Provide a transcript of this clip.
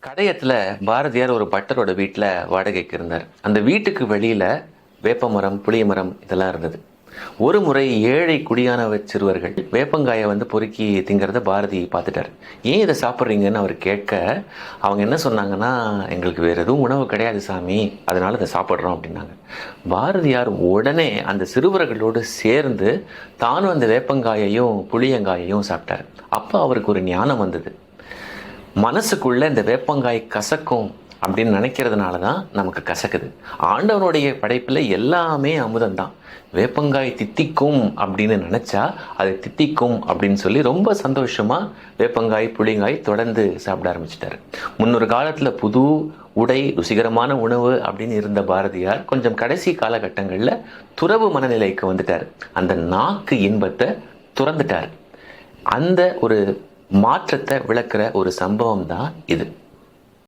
கடையத்துல பாரதியார் ஒரு பட்டரோட வீட்டில் வாடகைக்கு இருந்தார். அந்த வீட்டுக்கு வெளியில வேப்பமரம், புளிய மரம் இதெல்லாம் இருந்தது. ஒரு முறை ஏழை குடியான சிறுவர்கள் வேப்பங்காயை பொறுக்கி திங்கிறத பாரதி பார்த்துட்டார். ஏன் இதை சாப்பிட்றீங்கன்னு அவர் கேட்க, அவங்க என்ன சொன்னாங்கன்னா, எங்களுக்கு வேற எதுவும் உணவு கிடையாது சாமி, அதனால இதை சாப்பிட்றோம் அப்படின்னாங்க. பாரதியார் உடனே அந்த சிறுவர்களோடு சேர்ந்து தானும் அந்த வேப்பங்காயையும் புளியங்காயையும் சாப்பிட்டார். அப்போ அவருக்கு ஒரு ஞானம் வந்தது. மனசுக்குள்ள இந்த வேப்பங்காய் கசக்கும் அப்படின்னு நினைக்கிறதுனால தான் நமக்கு கசக்குது. ஆண்டவனுடைய படைப்பில் எல்லாமே அமுதம் தான். வேப்பங்காய் தித்திக்கும் அப்படின்னு நினைச்சா அது தித்திக்கும் அப்படின்னு சொல்லி ரொம்ப சந்தோஷமா வேப்பங்காய் புளிங்காய் தொடர்ந்து சாப்பிட ஆரம்பிச்சிட்டாரு. முன்னொரு காலத்துல புது உடை, ருசிகரமான உணவு அப்படின்னு இருந்த பாரதியார் கொஞ்சம் கடைசி காலகட்டங்களில் துறவு மனநிலைக்கு வந்துட்டார். அந்த நாக்கு இன்பத்தை துறந்துட்டார். அந்த ஒரு மாற்றத்தை விளக்குற ஒரு சம்பவம் தான் இது.